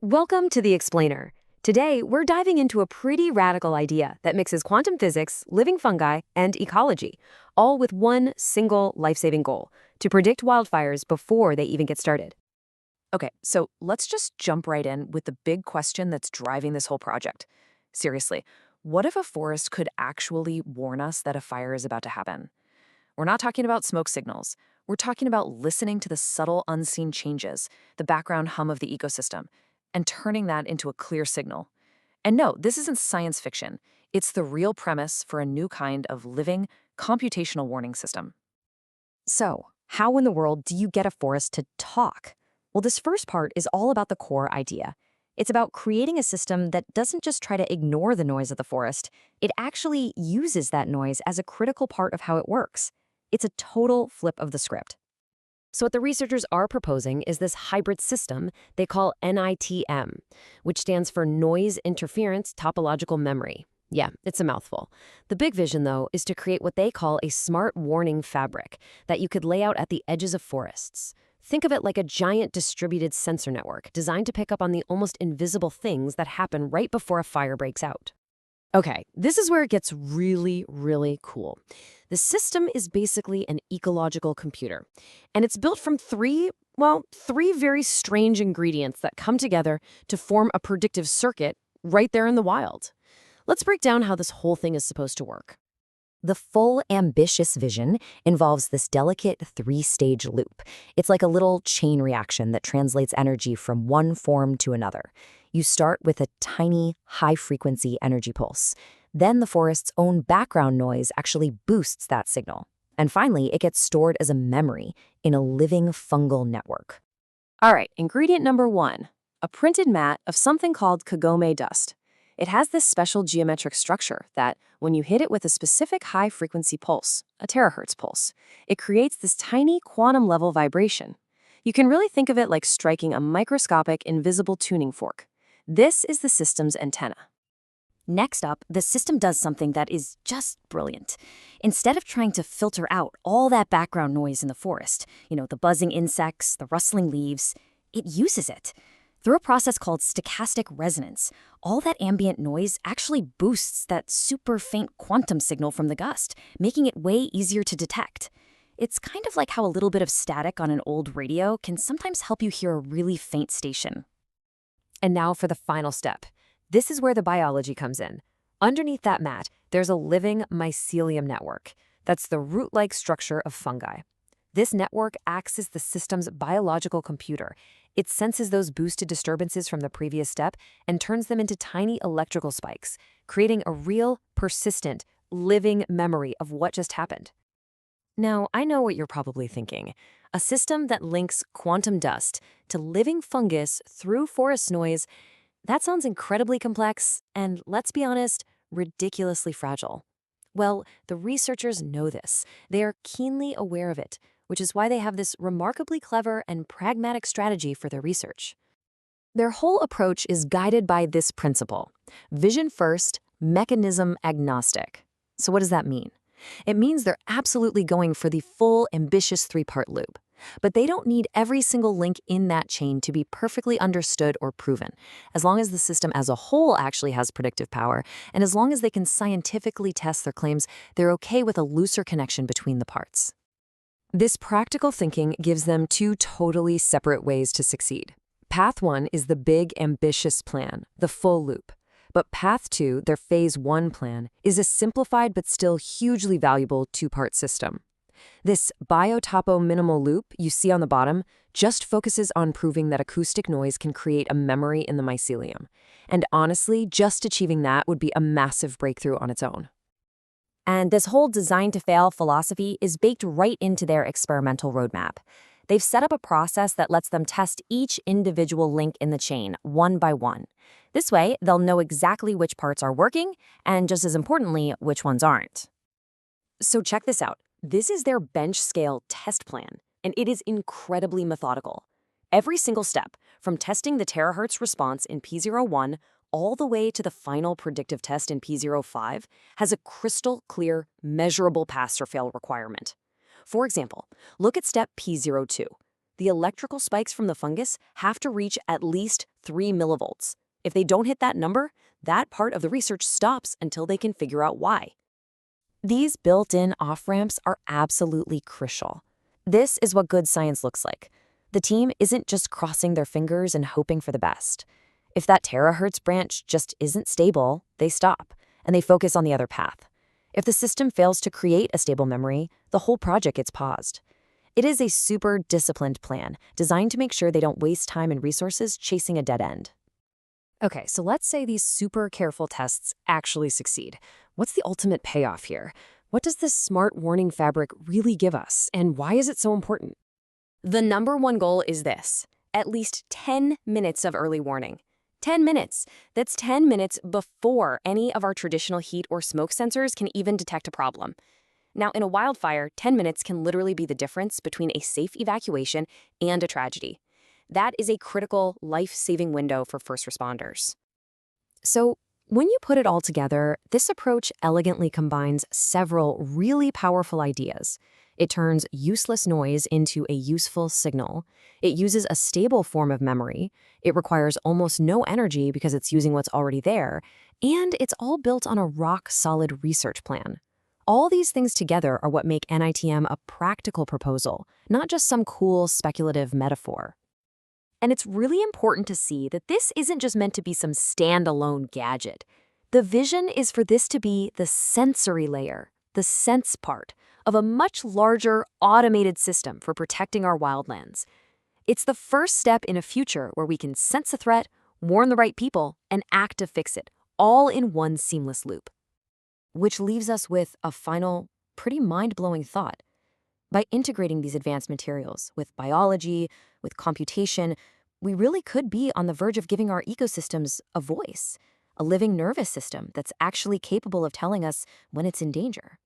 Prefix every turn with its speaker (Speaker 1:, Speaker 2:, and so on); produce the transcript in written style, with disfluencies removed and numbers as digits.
Speaker 1: Welcome to The Explainer. Today, we're diving into a pretty radical idea that mixes quantum physics, living fungi, and ecology, all with one single life-saving goal: to predict wildfires before they even get started.
Speaker 2: Okay, so let's just jump right in with the big question that's driving this whole project. Seriously, what if a forest could actually warn us that a fire is about to happen? We're not talking about smoke signals. We're talking about listening to the subtle, unseen changes, the background hum of the ecosystem, and turning that into a clear signal. And no, this isn't science fiction. It's the real premise for a new kind of living, computational warning system.
Speaker 3: So, how in the world do you get a forest to talk? Well, this first part is all about the core idea. It's about creating a system that doesn't just try to ignore the noise of the forest, it actually uses that noise as a critical part of how it works. It's a total flip of the script.
Speaker 1: So what the researchers are proposing is this hybrid system they call NITM, which stands for Noise Interference Topological Memory. Yeah, it's a mouthful. The big vision, though, is to create what they call a smart warning fabric that you could lay out at the edges of forests. Think of it like a giant distributed sensor network designed to pick up on the almost invisible things that happen right before a fire breaks out. Okay, this is where it gets really, really cool. The system is basically an ecological computer, and it's built from three very strange ingredients that come together to form a predictive circuit right there in the wild. Let's break down how this whole thing is supposed to work.
Speaker 3: The full ambitious vision involves this delicate three-stage loop. It's like a little chain reaction that translates energy from one form to another. You start with a tiny, high-frequency energy pulse. Then the forest's own background noise actually boosts that signal. And finally, it gets stored as a memory in a living fungal network.
Speaker 2: All right, ingredient number one, a printed mat of something called kagome dust. It has this special geometric structure that, when you hit it with a specific high-frequency pulse, a terahertz pulse, it creates this tiny quantum-level vibration. You can really think of it like striking a microscopic, invisible tuning fork. This is the system's antenna.
Speaker 3: Next up, the system does something that is just brilliant. Instead of trying to filter out all that background noise in the forest, the buzzing insects, the rustling leaves, it uses it. Through a process called stochastic resonance, all that ambient noise actually boosts that super faint quantum signal from the gust, making it way easier to detect. It's kind of like how a little bit of static on an old radio can sometimes help you hear a really faint station.
Speaker 1: And now for the final step. This is where the biology comes in. Underneath that mat, there's a living mycelium network. That's the root-like structure of fungi. This network acts as the system's biological computer. It senses those boosted disturbances from the previous step and turns them into tiny electrical spikes, creating a real, persistent, living memory of what just happened. Now, I know what you're probably thinking. A system that links quantum dust to living fungus through forest noise, that sounds incredibly complex and, let's be honest, ridiculously fragile. Well, the researchers know this. They are keenly aware of it, which is why they have this remarkably clever and pragmatic strategy for their research. Their whole approach is guided by this principle: vision first, mechanism agnostic. So what does that mean? It means they're absolutely going for the full, ambitious three-part loop. But they don't need every single link in that chain to be perfectly understood or proven. As long as the system as a whole actually has predictive power, and as long as they can scientifically test their claims, they're okay with a looser connection between the parts. This practical thinking gives them two totally separate ways to succeed. Path 1 is the big, ambitious plan, the full loop. But Path 2, their Phase 1 plan, is a simplified but still hugely valuable two-part system. This biotopo minimal loop you see on the bottom just focuses on proving that acoustic noise can create a memory in the mycelium. And honestly, just achieving that would be a massive breakthrough on its own.
Speaker 3: And this whole design-to-fail philosophy is baked right into their experimental roadmap. They've set up a process that lets them test each individual link in the chain, one by one. This way, they'll know exactly which parts are working, and just as importantly, which ones aren't.
Speaker 1: So check this out. This is their bench-scale test plan, and it is incredibly methodical. Every single step, from testing the terahertz response in P01 all the way to the final predictive test in P05, has a crystal clear, measurable pass or fail requirement. For example, look at step P02.
Speaker 2: the electrical spikes from the fungus have to reach at least 3 millivolts. If they don't hit that number, that part of the research stops until they can figure out why. These built-in off-ramps are absolutely crucial. This is what good science looks like. The team isn't just crossing their fingers and hoping for the best. If that terahertz branch just isn't stable, they stop, and they focus on the other path. If the system fails to create a stable memory, the whole project gets paused. It is a super disciplined plan, designed to make sure they don't waste time and resources chasing a dead end.
Speaker 1: Okay, so let's say these super careful tests actually succeed. What's the ultimate payoff here? What does this smart warning fabric really give us, and why is it so important?
Speaker 2: The number one goal is this: at least 10 minutes of early warning. 10 minutes. That's 10 minutes before any of our traditional heat or smoke sensors can even detect a problem. Now, in a wildfire, 10 minutes can literally be the difference between a safe evacuation and a tragedy. That is a critical, life-saving window for first responders.
Speaker 1: So, when you put it all together, this approach elegantly combines several really powerful ideas. It turns useless noise into a useful signal. It uses a stable form of memory. It requires almost no energy because it's using what's already there. And it's all built on a rock-solid research plan. All these things together are what make NITM a practical proposal, not just some cool speculative metaphor. And it's really important to see that this isn't just meant to be some standalone gadget. The vision is for this to be the sensory layer, the sense part, of a much larger automated system for protecting our wildlands. It's the first step in a future where we can sense a threat, warn the right people, and act to fix it, all in one seamless loop. Which leaves us with a final, pretty mind-blowing thought. By integrating these advanced materials with biology, with computation, we really could be on the verge of giving our ecosystems a voice, a living nervous system that's actually capable of telling us when it's in danger.